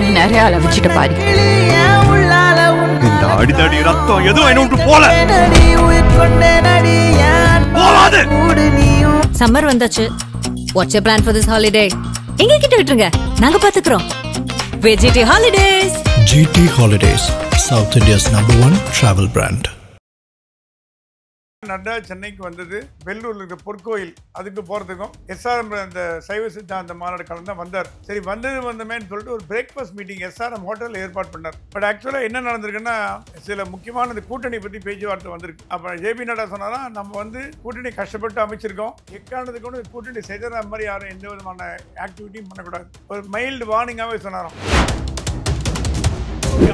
நீ நிறைய அளவிச்சிட்ட பாரு. இந்த அடிதடி ரத்தம் எதுவும் என்ன விட்டு போல போவாது. சம்மர் வந்தாச்சு. What's your plan for this holiday? எங்க கிட்ட விட்டுருங்க, நாங்க பாத்துக்கிறோம். GT Holidays. GT Holidays, South India's #1 travel brand. Nadda சென்னைக்கு வந்தது வெள்ளூர்ல இருக்க பொற்கோயில் அதுக்கு போறதுக்கும் SRM அந்த சைவ சித்தாந்த மாநாடு கலந்து வந்தார். சரி வந்தமேன்னு சொல்லிட்டு ஒரு பிரேக்ஃபாஸ்ட் மீட்டிங் SRM ஹோட்டல்ல ஏற்பாடு பண்ணார். பட் ஆக்சுவலா என்ன நடந்திருக்குன்னா சில முக்கியமான கூட்டணி பத்தி பேச்சுவார்த்தை வந்திருக்கு. அப்ப JP நட்டா சொன்னாரா, நம்ம கூட்டணி கஷ்டப்பட்டு அமைச்சிருக்கோம், எக்காரணத்துக்கு கொண்டு கூட்டணி செய்த மாதிரி யாரும் எந்த விதமான ஆக்டிவிட்டியும் பண்ணக்கூடாது. ஒரு மைல்டு வார்னிங்காவே சொன்னாராம்.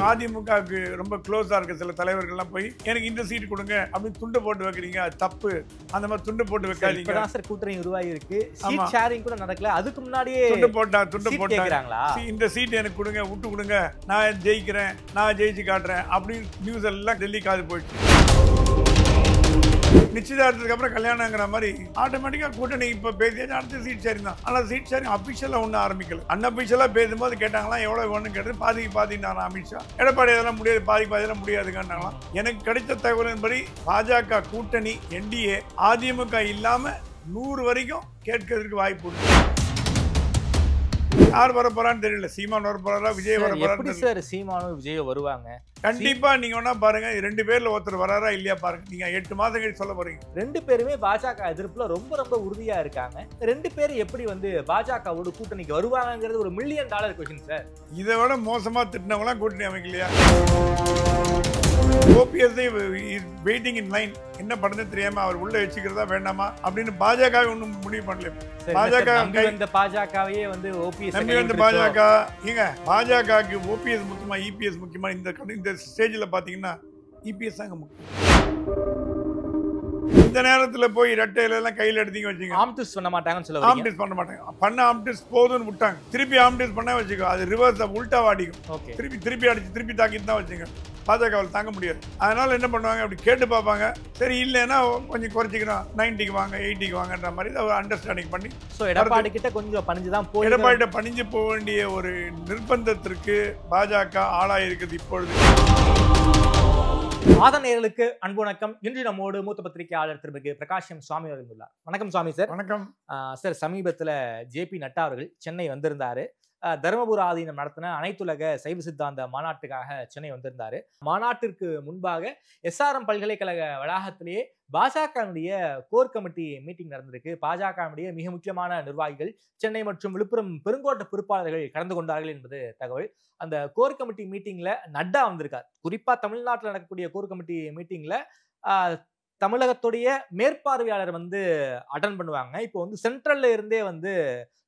அதிமுகவுக்கு ரொம்ப க்ளோஸா இருக்க சில தலைவர்கள்லாம் போய் எனக்கு இந்த சீட் கொடுங்க அப்படின்னு துண்டு போட்டு வைக்கிறீங்க, அது தப்பு. அந்த மாதிரி துண்டு போட்டு வைக்காதீங்க. சார் கூட்டணி உருவாகி இருக்கு, சீட் ஷேரிங் கூட நடக்கல, அதுக்கு முன்னாடியே துண்டு போட்டாங்களா, இந்த சீட் எனக்கு கொடுங்க, விட்டு கொடுங்க, நான் ஜெயிக்கிறேன், நான் ஜெயிச்சு காட்டுறேன் அப்படின்னு நியூஸ் எல்லாம் டெல்லி காது போயிடுச்சு. நிச்சயதார்த்தத்துக்கு அப்புறம் கல்யாணங்கிற மாதிரி ஆட்டோமேட்டிக்கா கூட்டணி இப்ப பேசியாச்சு, அடுத்த சீட் ஷேரிங் தான். ஆனா சீட் ஷேரிங் அபிஷியலா ஒன்னும் ஆரம்பிக்கல. அன்அபிஷியலா பேசும்போது கேட்டாங்களா எவ்வளவு வேணும்னு கேட்டு பாதிக்கு அமித்ஷா. எடப்பாடி அதெல்லாம் முடியாது, பாதிக்கு அதெல்லாம் முடியாதுங்கன்னாங்களாம். எனக்கு கிடைத்த தகவலின்படி பாஜக கூட்டணி NDA அதிமுக இல்லாம 100 வரைக்கும் கேட்கறதுக்கு வாய்ப்பு உண்டு. யார் வர போறான்னு தெரியல. சீமான் வர போறாரா, விஜய் வர போறாரு. சார் சீமானும் விஜய் வருவாங்க கண்டிப்பா. நீங்க வேணா பாருங்க, 2 பேர்ல ஒருத்தர் வராரா இல்லையா பாருங்க. நீங்க 8 மாதம் கழிச்சு சொல்ல போறீங்க. 2 பேருமே பாஜக எதிர்ப்புல ரொம்ப உறுதியா இருக்காங்க. 2 பேரும் எப்படி பாஜகவோட கூட்டணிக்கு வருவாங்கிறது ஒரு $1 மில்லியன் கொஸ்டின் சார். இதை விட மோசமா திட்டினவங்களாம் கூட்டணி அமைக்கலையா? OPS waiting in line. என்ன பண்ணது தெரியாம அவர் உள்ள வச்சுக்கிறதா வேண்டாமா அப்படின்னு பாஜக ஒன்னும் முடிவு பண்ணல. பாஜகவையே OPS நம்பி வந்து பாஜக ஏங்க பாஜகவுக்கு OPS முக்கியமா EPS முக்கியமா? இந்த ஸ்டேஜ்ல பாத்தீங்கன்னா EPS தாங்க முக்கியம். இந்த நேரத்துல போய் ரெட்டையில எல்லாம் கையில எடுத்தீங்க வச்சுங்க, ஆம்டிஸ் பண்ண மாட்டாங்கன்னு சொல்லுவாங்க. ஆம்டிஸ் பண்ண மாட்டாங்க. பண்ண ஆம்டிஸ் போதும்னு விட்டாங்க. திருப்பி ஆம்டிஸ் பண்ண வச்சுக்கோ, அது ரிவர்ஸ் உல்டாவா அடிக்கும். திருப்பி அடிச்சு திருப்பி தாக்கிட்டு தான் வச்சுங்க. பாஜகவில் தாங்க முடியாது. அதனால என்ன பண்ணுவாங்க, அப்படி கேட்டு பார்ப்பாங்க. சரி இல்லைன்னா கொஞ்சம் குறைச்சிக்கிறோம், 90க்கு வாங்க, 80க்கு வாங்கன்ற மாதிரி ஒரு அண்டர்ஸ்டாண்டிங் பண்ணி எடப்பாடி கிட்ட கொஞ்சம் பணிஞ்சுதான் போய் எடப்பாடிட்ட பணிஞ்சு போக வேண்டிய ஒரு நிர்பந்தத்திற்கு பாஜக ஆளாயிருக்குது இப்பொழுது. மாதநேயர்களுக்கு அன்பு வணக்கம். இன்று நம்மோடு மூத்த பத்திரிகையாளர் திரு பிரகாஷ் சுவாமி அவர்கள். வணக்கம் சுவாமி சார். வணக்கம் சார். சமீபத்தில் JP நட்டா அவர்கள் சென்னை வந்திருந்தாரு. தருமபுர ஆதீனம் நடத்தின அனைத்துலக சைவ சித்தாந்த மாநாட்டுக்காக சென்னை வந்திருந்தாரு. மாநாட்டிற்கு முன்பாக SRM பல்கலைக்கழக வளாகத்திலேயே பாஜகவுடைய கோர் கமிட்டி மீட்டிங் நடந்திருக்கு. பாஜகவுடைய மிக முக்கியமான நிர்வாகிகள், சென்னை மற்றும் விழுப்புரம் பெருங்கோட்ட பொறுப்பாளர்கள் கலந்து கொண்டார்கள் என்பது தகவல். அந்த கோர் கமிட்டி மீட்டிங்ல நட்டா வந்திருக்கார். குறிப்பா தமிழ்நாட்டில் நடக்கக்கூடிய கோர் கமிட்டி மீட்டிங்ல தமிழகத்துடைய மேற்பார்வையாளர் அட்டன் பண்ணுவாங்க. இப்போ சென்ட்ரல்ல இருந்தே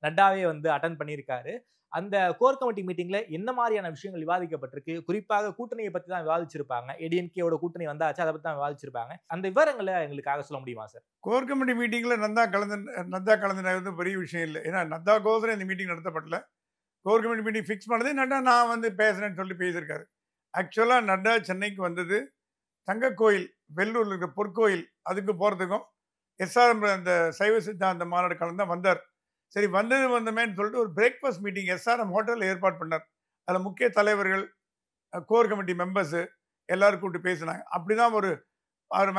நட்டாவே அட்டன் பண்ணியிருக்காரு. அந்த கோர் கமிட்டி மீட்டிங்ல என்ன மாதிரியான விஷயங்கள் விவாதிக்கப்பட்டிருக்கு? குறிப்பாக கூட்டணியை பத்தி தான் விவாதிச்சிருப்பாங்க. ADMKவோட கூட்டணி வந்தாச்சு, அதை பத்தி தான் விவாதிச்சிருப்பாங்க. அந்த விவரங்களை எங்களுக்காக சொல்ல முடியுமா சார்? கோர் கமிட்டி மீட்டிங்ல நத்தா கலந்து பெரிய விஷயம் இல்லை. ஏன்னா நத்தா கோசரம் இந்த மீட்டிங் நடத்தப்படல. கோர் கமிட்டி மீட்டிங் ஃபிக்ஸ் பண்ணதே நட்டா நான் பேசுறேன்னு சொல்லி பேசியிருக்காரு. ஆக்சுவலா நட்டா சென்னைக்கு வந்தது தங்க கோயில் வெள்ளூர்ல இருக்க பொற்கோயில் அதுக்கு போறதுக்கும் SRM அந்த சைவ சித்தாந்த மாநாடு கலந்து வந்தார். சரி வந்தமேன்னு சொல்லிட்டு ஒரு பிரேக்ஃபாஸ்ட் மீட்டிங் SRM ஹோட்டலில் ஏற்பாடு பண்ணார். அதில் முக்கிய தலைவர்கள், கோர் கமிட்டி மெம்பர்ஸு எல்லாரும் கூப்பிட்டு பேசினாங்க. அப்படிதான் ஒரு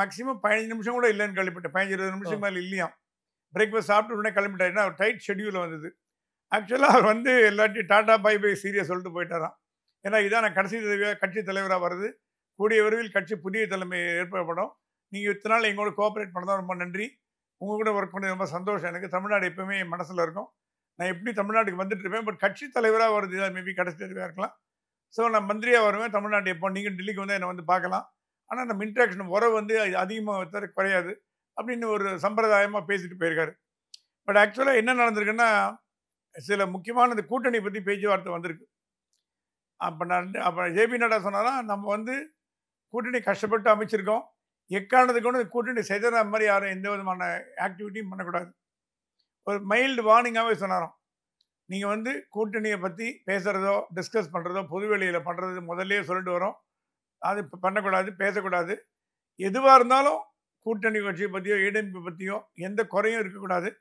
மேக்ஸிமம் 15 நிமிஷம் கூட இல்லைன்னு கிளம்பிட்டேன். 15-20 நிமிஷம் மேலே இல்லையா. பிரேக்ஃபாஸ்ட் சாப்பிட்டு உடனே கிளம்பிட்டாருன்னா ஒரு டைட் ஷெடியூலில் வந்தது. ஆக்சுவலாக அவர் எல்லாத்தையும் டாட்டா பை சீரியஸ் சொல்லிட்டு போயிட்டாராம். ஏன்னா இதான் நான் கட்சி தலைவராக வருது, கூடிய விரைவில் கட்சி புதிய தலைமை ஏற்படப்படும், நீங்கள் இத்தனை நாள் எங்களோட கோஆப்ரேட் பண்ணதான் ரொம்ப நன்றி, உங்கள் கூட ஒர்க் பண்ணி ரொம்ப சந்தோஷம். எனக்கு தமிழ்நாடு எப்பவுமே என் மனசில் இருக்கும். நான் எப்படி தமிழ்நாட்டுக்கு வந்துட்டு இருப்பேன், பட் கட்சி தலைவராக வருது மேபி கடைசி தலைவராக இருக்கலாம். ஸோ நான் மந்திரியாக வருவேன் தமிழ்நாடு. எப்போ நீங்கள் டெல்லிக்கு வந்து என்னை பார்க்கலாம், ஆனால் நம்ம இன்ட்ராக்ஷன் உறவு அதிகமாக குறையாது அப்படின்னு ஒரு சம்பிரதாயமாக பேசிட்டு போயிருக்காரு. பட் ஆக்சுவலாக என்ன நடந்திருக்குன்னா சில முக்கியமான கூட்டணி பற்றி பேச்சுவார்த்தை வந்திருக்கு. அப்போ JP நட்டா சொன்னாரா, நம்ம கூட்டணி கஷ்டப்பட்டு அமைச்சிருக்கோம், எக்காரணத்துக்கு கொண்டு கூட்டணி செய்த மாதிரி யாரும் எந்த விதமான ஆக்டிவிட்டியும் பண்ணக்கூடாது. ஒரு மைல்டு வார்னிங்காகவே சொன்னாராம். நீங்கள் கூட்டணியை பற்றி பேசுகிறதோ டிஸ்கஸ் பண்ணுறதோ பொதுவெளியில் பண்ணுறது முதல்ல சொல்லிட்டு வரோம், அது பண்ணக்கூடாது, பேசக்கூடாது. எதுவாக இருந்தாலும் கூட்டணி கட்சியை பற்றியோ ADMK பற்றியோ எந்த குறையும் இருக்கக்கூடாது.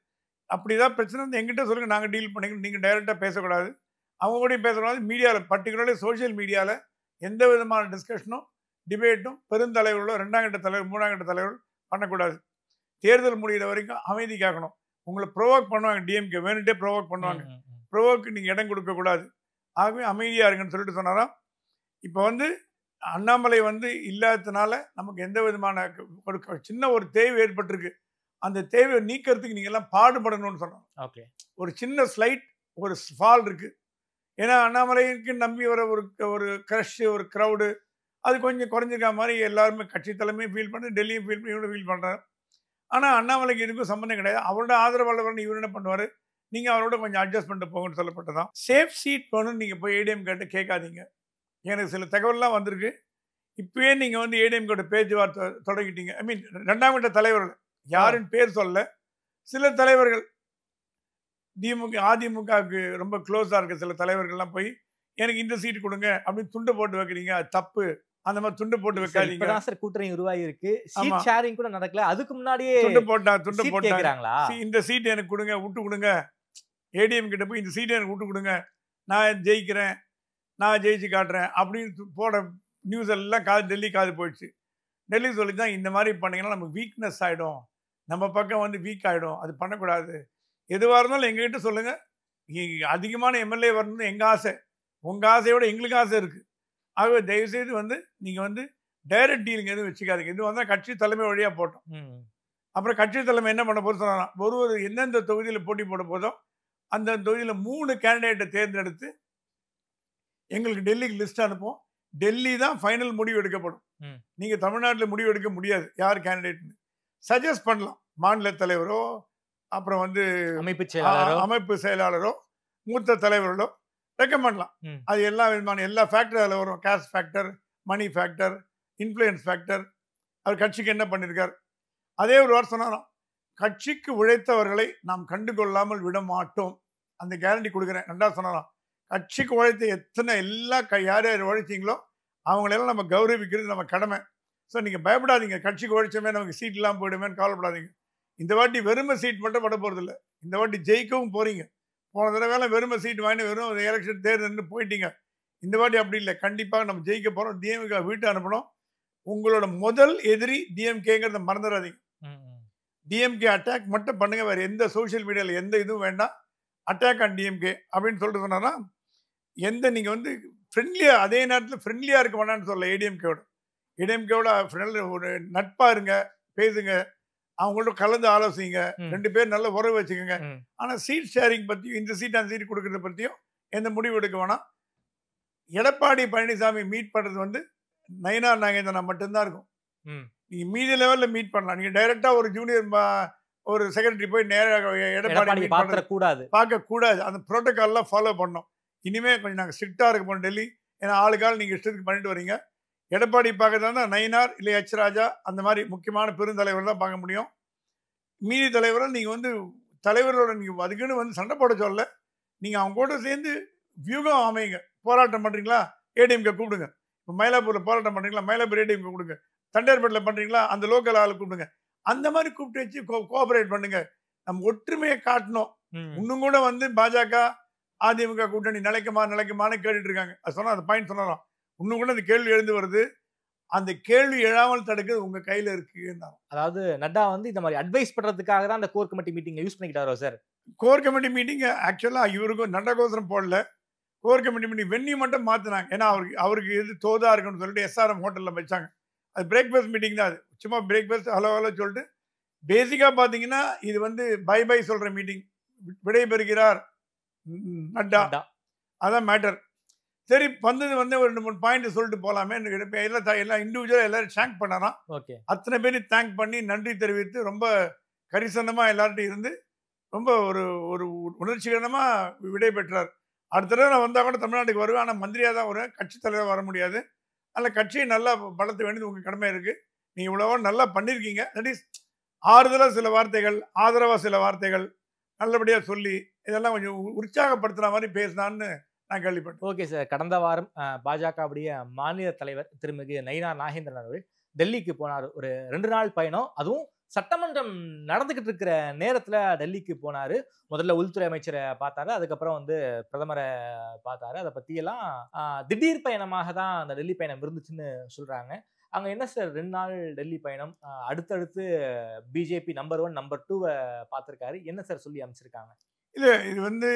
அப்படி தான் பிரச்சனை எங்கிட்ட சொல்லுங்கள், நாங்கள் டீல் பண்ணிக்கணும், நீங்கள் டைரெக்டாக பேசக்கூடாது. அவங்க கூட பேசுகிறோம் மீடியாவில் பர்டிகுலர்லி சோஷியல் மீடியாவில் எந்த விதமான டிஸ்கஷனும் டிபேட்டும் பெருந்தலைவர்களோ 2ஆம் கட்ட தலைவர் 3ஆம் கட்ட தலைவர்கள் பண்ணக்கூடாது. தேர்தல் முடிகிற வரைக்கும் அமைதி காக்கணும். உங்களை ப்ரொவோக் பண்ணுவாங்க, டிஎம்கே வேணுட்டே ப்ரொவோக் பண்ணுவாங்க. ப்ரொவோக்கு நீங்கள் இடம் கொடுக்கக்கூடாது. ஆகவே அமைதியாக இருக்குன்னு சொல்லிட்டு சொன்னாராம். இப்போ வந்து அண்ணாமலை வந்து இல்லாததுனால நமக்கு எந்த விதமான ஒரு சின்ன ஒரு தேவை ஏற்பட்டிருக்கு. அந்த தேவையை நீக்கிறதுக்கு நீங்கள் எல்லாம் பாடுபடணும்னு சொன்னாங்க. ஓகே, ஒரு சின்ன ஸ்லைட் ஒரு ஃபால் இருக்கு. ஏன்னா அண்ணாமலைக்கு நம்பி வர ஒரு க்ரஷ் ஒரு க்ரௌடு அது கொஞ்சம் குறைஞ்சிருக்க மாதிரி எல்லாருமே கட்சி தலைமையும் ஃபீல் பண்ணி, டெல்லியும் ஃபீல் பண்ணி, இவரும் ஃபீல் பண்ணுறாரு. ஆனால் அண்ணாமலைக்கு இதுக்கும் சம்மந்தம் கிடையாது. அவரோட ஆதரவாளர் இவர் என்ன பண்ணுவார், நீங்கள் அவரோட கொஞ்சம் அட்ஜஸ்ட் பண்ணிட்டு போங்கன்னு சொல்லப்பட்டதான். சேஃப் சீட் வேணும்னு நீங்கள் போய் ஏடிஎம் கேட்டு கேட்காதீங்க. எனக்கு சில தகவல்லாம் வந்திருக்கு. இப்பயே நீங்கள் வந்து ஏடிஎம் கேட்ட பேச்சுவார்த்தை தொடங்கிட்டீங்க. ஐ மீன் 2ஆம் கட்ட தலைவர்கள் யாருன்னு பேர் சொல்ல, சில தலைவர்கள் அதிமுகவுக்கு ரொம்ப க்ளோஸாக இருக்க சில தலைவர்கள்லாம் போய் எனக்கு இந்த சீட் கொடுங்க அப்படின்னு துண்டு போட்டு வைக்கிறீங்க, அது தப்பு. அந்த மாதிரி துண்டு போட்டு வைக்காதீங்க. சார் கூட்டணி உருவாகி இருக்கு, சீட் ஷேரிங் கூட நடக்கல, அதுக்கு முன்னாடியே துண்டு போட்டாங்களா? இந்த சீட் எனக்கு கொடுங்க, விட்டு கொடுங்க. ஏடிஎம் கிட்ட போய் இந்த சீட் எனக்கு விட்டு கொடுங்க, நான் ஜெயிக்கிறேன், நான் ஜெயிச்சு காட்டுறேன் அப்படின்னு போட நியூஸ் எல்லாம் டெல்லி காது போயிடுச்சு. டெல்லி சொல்லி தான் இந்த மாதிரி பண்ணிங்கன்னா நமக்கு வீக்னஸ் ஆகிடும், நம்ம பக்கம் வந்து வீக் ஆகிடும், அது பண்ணக்கூடாது. எதுவாக இருந்தாலும் எங்ககிட்ட சொல்லுங்கள். அதிகமான எம்எல்ஏ வரணும்னு எங்கள் ஆசை, உங்கள் ஆசையோட எங்களுக்கு ஆசை இருக்குது. ஆகவே தயவுசெய்து வந்து நீங்கள் வந்து டைரக்ட் டீலிங் எதுவும் வச்சுக்காதீங்க. இது வந்தால் கட்சி தலைமை வழியாக போட்டோம். அப்புறம் கட்சி தலைமை என்ன பண்ண போது சொன்னாலும் ஒரு எந்தெந்த தொகுதியில் போட்டி போட போதோ அந்த தொகுதியில் 3 கேண்டிடேட்டை தேர்ந்தெடுத்து எங்களுக்கு டெல்லிக்கு லிஸ்ட் அனுப்புவோம். டெல்லி தான் ஃபைனல் முடிவு எடுக்கப்படும். நீங்கள் தமிழ்நாட்டில் முடிவு எடுக்க முடியாது யார் கேண்டிடேட்னு. சஜஸ்ட் பண்ணலாம், மாநில தலைவரோ அப்புறம் வந்து அமைப்பு செயலாளரோ மூத்த தலைவர்களோ ரெக்கமெண்ட்லாம். அது எல்லா விதமான எல்லா ஃபேக்டர் அதில் வரும். கேஷ் ஃபேக்டர், மணி ஃபேக்டர், இன்ஃப்ளூயன்ஸ் ஃபேக்டர். அவர் கட்சிக்கு என்ன பண்ணியிருக்கார். அதே ஒரு வாரம் சொன்னாலும் கட்சிக்கு உழைத்தவர்களை நாம் கண்டுகொள்ளாமல் விட மாட்டோம், அந்த கேரண்டி கொடுக்குறேன். 2ஆவது சொன்னாலும் கட்சிக்கு உழைத்த எத்தனை எல்லா யார் யார் உழைச்சிங்களோ அவங்களெல்லாம் நம்ம கௌரவிக்கிறது நம்ம கடமை. ஸோ நீங்கள் பயப்படாதீங்க, கட்சிக்கு உழைச்சமே நமக்கு சீட் இல்லாமல் போயிடுமேன்னு கவலைப்படாதீங்க. இந்த வாட்டி வெறுமை சீட் மட்டும் பட போகிறதில்ல, இந்த வாட்டி ஜெயிக்கவும் போகிறீங்க. போன தடவை வெறுமை சீட் வாங்கி வெறும் எலெக்ஷன் தேர்தல் போயிட்டீங்க. இந்த வாட்டி அப்படி இல்லை, கண்டிப்பாக நம்ம ஜெயிக்க போகிறோம். டிஎம்கே வீட்டு அனுப்பணும். உங்களோட முதல் எதிரி டிஎம்கேங்கிறத மறந்துடாதீங்க. டிஎம்கே அட்டாக் மட்டும் பண்ணுங்க, வேறு எந்த சோஷியல் மீடியாவில் எந்த இதுவும் வேண்டாம். அட்டாக் ஆன் டிஎம்கே அப்படின்னு சொல்லிட்டு சொன்னா எந்த நீங்கள் வந்து ஃப்ரெண்ட்லியாக அதே நேரத்தில் ஃப்ரெண்ட்லியாக இருக்க வேணான்னு சொல்ல. ஏடிஎம்கேவோட ஒரு நட்பாக இருங்க, பேசுங்க, அவங்கள்ட்ட கலந்து ஆலோசிங்க, 2 பேர் நல்ல உறவு வச்சுக்கோங்க. ஆனால் சீட் ஷேரிங் பற்றியும் இந்த சீட் அந்த சீட் கொடுக்கறத பற்றியும் எந்த முடிவு எடுக்க வேணாம். எடப்பாடி பழனிசாமி மீட் பண்ணுறது வந்து நயினார் நாகேந்திரனா மட்டும்தான் இருக்கும். நீங்கள் மீதி லெவலில் மீட் பண்ணலாம். நீங்கள் டைரெக்டாக ஒரு ஜூனியர் ஒரு செக்ரட்டரி போய் நேராக எடப்பாடி பார்க்கக்கூடாது. அந்த ப்ரோட்டோக்கால்லாம் ஃபாலோ பண்ணோம். இனிமேல் கொஞ்சம் நாங்கள் ஸ்ட்ரிக்டாக இருக்க போனோம் டெல்லி. ஏன்னா ஆளுக்கால் நீங்கள் இஷ்டத்துக்கு பண்ணிட்டு வரீங்க. எடப்பாடி பார்க்கறதா இருந்தால் நயினார் இல்லை எச் ராஜா அந்த மாதிரி முக்கியமான பெருந்தலைவர் தான் பார்க்க முடியும். மீதி தலைவர்கள் நீங்கள் வந்து தலைவர்களோட நீங்கள் அதுக்குன்னு வந்து சண்டை போட சொல்ல, நீங்கள் அவங்க கூட சேர்ந்து வியூகம் அமைங்க. போராட்டம் பண்ணுறீங்களா, ஏடிஎம்கே கூப்பிடுங்க. இப்போ மயிலாப்பூரில் போராட்டம் பண்ணுறீங்களா, மயிலாப்பூர் ஏடிஎம்கே கொடுங்க. தண்டையார்பேட்டில் பண்ணுறீங்களா, அந்த லோக்கல் ஆளை கூப்பிடுங்க. அந்த மாதிரி கூப்பிட்டு வச்சு கோஆபரேட் பண்ணுங்க. நம்ம ஒற்றுமையை காட்டணும். இன்னும் கூட வந்து பாஜக அதிமுக கூட்டணி நிலைக்குமான்னு கேட்டுட்டு இருக்காங்க. அது சொன்னால் அந்த பாயிண்ட் சொன்னாலும் இன்னும் கூட அந்த கேள்வி எழுந்து வருது. அந்த கேள்வி எழாமல் தடுக்கிறது உங்க கையில இருக்கு. அதாவது நட்டா வந்து இந்த மாதிரி அட்வைஸ் பண்றதுக்காக தான் அந்த கோர் கமிட்டி மீட்டிங் யூஸ் பண்ணிக்கிட்டாரோ சார்? கோர் கமிட்டி மீட்டிங் ஆக்சுவலா இவருக்கும் நட்டகோசரம் போடல. கோர் கமிட்டி மீட்டிங் வென்யூ மட்டும் மாத்தினாங்க. ஏன்னா அவருக்கு எது தோதா இருக்குன்னு சொல்லிட்டு எஸ்ஆர்எம் ஹோட்டல்ல வச்சாங்க. அது பிரேக்ஃபாஸ்ட் மீட்டிங் தான். அது சும்மா பிரேக்ஃபாஸ்ட் ஹலோ சொல்லிட்டு பேசிக்கா பாத்தீங்கன்னா இது வந்து பை பை சொல்ற மீட்டிங். விடைபெறுகிறார் நட்டா, அதான் மேட்டர். சரி வந்தது வந்து ஒரு 2-3 பாயிண்ட் சொல்லிட்டு போகலாமே. எல்லாம் இண்டிவிஜுவலாக எல்லாரும் தேங்க் பண்ணாராம். அத்தனை பேரும் தேங்க் பண்ணி நன்றி தெரிவித்து ரொம்ப கரிசனமாக எல்லார்ட்டையும் இருந்து ரொம்ப ஒரு ஒரு உணர்ச்சிகரமாக விடை பெற்றார். அடுத்த தடவை நான் வந்தால் கூட தமிழ்நாட்டுக்கு வருவேன். ஆனால் மந்திரியாக தான் வருவேன், கட்சி தலைவர் வர முடியாது. அதில் கட்சியை நல்லா வளர்த்த வேண்டியது உங்கள் கடமை இருக்குது. நீங்கள் இவ்வளோ நல்லா பண்ணியிருக்கீங்க. தட் இஸ் ஆறுதலாக சில வார்த்தைகள், ஆதரவாக சில வார்த்தைகள் நல்லபடியாக சொல்லி இதெல்லாம் கொஞ்சம் உற்சாகப்படுத்துகிற மாதிரி பேசினான்னு நான் கேள்விப்பட்டேன். Okay sir. கடந்த வாரம் பாஜகவுடைய மாநில தலைவர் திருமிகு நயினார் நாகேந்திரன் அவர்கள் டெல்லிக்கு போனார். ஒரு 2 நாள் பயணம், அதுவும் சட்டமன்றம் நடந்துகிட்டு இருக்கிற நேரத்துல டெல்லிக்கு போனாரு. முதல்ல உள்துறை அமைச்சரை பார்த்தாரு, அதுக்கப்புறம் வந்து பிரதமரை பார்த்தாரு. அதை பத்தி எல்லாம் திடீர் பயணமாக தான் அந்த டெல்லி பயணம் இருந்துச்சுன்னு சொல்றாங்க. அங்க என்ன சார் 2 நாள் டெல்லி பயணம், அடுத்தடுத்து பிஜேபி நம்பர் 1 நம்பர் 2 பார்த்திருக்காரு. என்ன சார் சொல்லி அமைச்சிருக்காங்க? இல்ல இது வந்து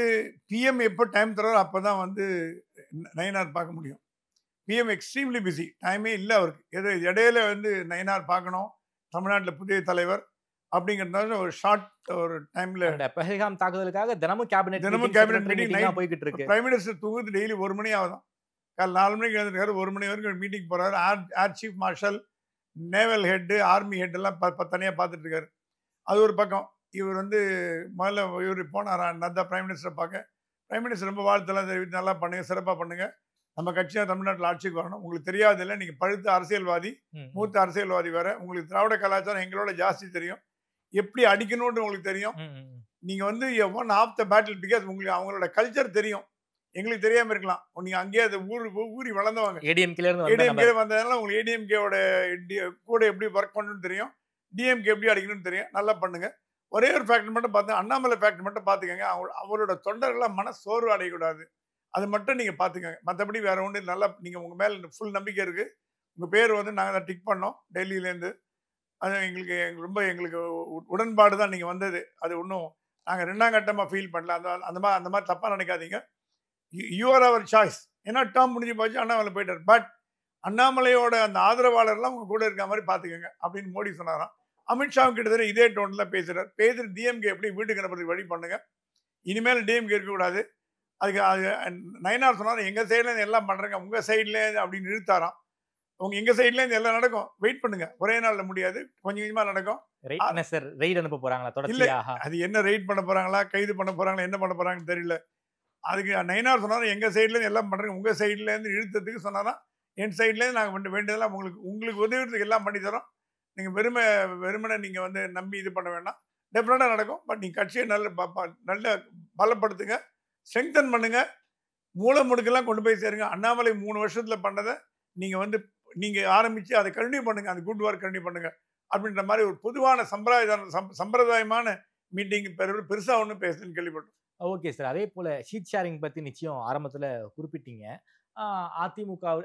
பிஎம் எப்போ டைம் தராரோ அப்பதான் வந்து நயனார் பார்க்க முடியும். பிஎம் எக்ஸ்ட்ரீம்லி பிஸி, டைமே இல்லை அவருக்கு. ஏதோ இடையில வந்து நயனார் பார்க்கணும், தமிழ்நாட்டில் புதிய தலைவர் அப்படிங்கிறதுனால ஒரு ஷார்ட் ஒரு டைம்ல பஹல்காம் தாக்குதலுக்காக தினமும் கேபினெட் மீட்டிங் போய்கிட்டு இருக்கு. பிரைம் மினிஸ்டர் தூங்குது டெய்லி 1 மணி ஆகுதான். காலை 4 மணிக்கு எழுந்திருக்காரு, 1 மணி வரைக்கும் மீட்டிங் போறாரு. Air chief marshal, naval head, army head எல்லாம் தனியாக பார்த்துட்டு இருக்காரு. அது ஒரு பக்கம். இவர் வந்து முதல்ல இவர் போனாரா நத்தா பிரைம் மினிஸ்டரை பார்க்க. பிரைம் மினிஸ்டர் ரொம்ப வாழ்த்தெல்லாம் தெரிவித்து நல்லா பண்ணுங்க, சிறப்பாக பண்ணுங்க, நம்ம கட்சியாக தமிழ்நாட்டில் ஆட்சிக்கு வரணும். உங்களுக்கு தெரியாது இல்லை, நீங்கள் பழுத்த அரசியல்வாதி, மூத்த அரசியல்வாதி வேற. உங்களுக்கு திராவிட கலாச்சாரம் எங்களோட ஜாஸ்தி தெரியும், எப்படி அடிக்கணும்னு உங்களுக்கு தெரியும். நீங்க வந்து one of the battle because உங்களுக்கு அவங்களோட கல்ச்சர் தெரியும், எங்களுக்கு தெரியாம இருக்கலாம். நீங்க அங்கேயே அதை ஊறி வளர்ந்தவங்க. ஏடிஎம்கே வந்ததுனால உங்களுக்கு ஏடிஎம்கேவோட கூட எப்படி ஒர்க் பண்ணணும்னு தெரியும், டிஎம்கே எப்படி அடிக்கணும்னு தெரியும். நல்லா பண்ணுங்க. ஒரே ஒரு ஃபேக்டர் மட்டும் பார்த்து, அண்ணாமலை ஃபேக்டர் மட்டும் பார்த்துக்கங்க. அவரோட தொண்டர்கள்லாம் மன சோர்வு அடையக்கூடாது, அது மட்டும் நீங்கள் பார்த்துக்கங்க. மற்றபடி வேற ஒன்று நல்லா நீங்கள் உங்கள் மேலே ஃபுல் நம்பிக்கை இருக்குது. உங்கள் பேர் வந்து நாங்கள் தான் டிக் பண்ணோம் டெல்லியிலேருந்து. அது எங்களுக்கு உடன்பாடு தான் நீங்கள் வந்தது. அது ஒன்றும் நாங்கள் 2ஆம் கட்டமாக ஃபீல் பண்ணல. அந்த மாதிரி தப்பாக நினைக்காதீங்க. You are our choice. ஏன்னா டேர்ம் முடிஞ்சு போச்சு, அண்ணாமலை போயிட்டார். பட் அண்ணாமலையோட அந்த ஆதரவாளர்லாம் உங்கள் கூட இருக்க மாதிரி பார்த்துக்கங்க அப்படின்னு மோடி சொன்னாராம். அமித்ஷாவும் கிட்டத்தட்ட இதே டோனில் பேசுகிறார். பேசுகிற டிஎம்கே எப்படி வீட்டுக்கு அனுப்புறதுக்கு வழி பண்ணுங்க, இனிமேல் டிஎம்கே இருக்கக்கூடாது. அதுக்கு அது நயனார் சொன்னார், எங்கள் சைட்லேருந்து எல்லாம் பண்ணுறேங்க, உங்கள் சைட்லேருந்து அப்படின்னு இழுத்தாராம். எங்கள் சைட்லேருந்து எல்லாம் நடக்கும், வெயிட் பண்ணுங்க. ஒரே நாளில் முடியாது, கொஞ்சம் கொஞ்சமாக நடக்கும். ரெய்ட் அனுப்ப போகிறாங்களா? இல்லை, அது என்ன ரெய்ட் பண்ண போகிறாங்களா, கைது பண்ண போகிறாங்களா, என்ன பண்ண போகிறாங்கன்னு தெரியல. அதுக்கு நயனார் சொன்னார், எங்கள் சைட்லேருந்து எல்லாம் பண்ணுறேங்க, உங்கள் சைட்லேருந்து இழுத்ததுக்கு சொன்னாராம். என் சைட்லேருந்து நாங்கள் வேண்டியதெல்லாம் உங்களுக்கு உதவிறதுக்கு எல்லாம் பண்ணி தரோம். நீங்கள் வெறுமனை நீங்கள் வந்து நம்பி இது பண்ண வேண்டாம், டெஃபினட்டாக நடக்கும். பட் நீங்கள் கட்சியை நல்ல பலப்படுத்துங்க, ஸ்ட்ரெங்தன் பண்ணுங்க, மூல முடுக்கெல்லாம் கொண்டு போய் சேருங்க. அண்ணாமலை 3 வருஷத்தில் பண்ணதை நீங்கள் வந்து நீங்கள் ஆரம்பித்து அதை கண்டினியூ பண்ணுங்க, அந்த குட் ஒர்க் கண்டினியூ பண்ணுங்க அப்படின்ற மாதிரி ஒரு பொதுவான சம்பிரதாயமான மீட்டிங் பெருசாக ஒன்றும் பேசுன்னு கேள்விப்பட்டோம். Okay sir. அதே போல் ஷீட் ஷேரிங் பற்றி நிச்சயம் ஆரம்பத்தில் குறிப்பிட்டீங்க.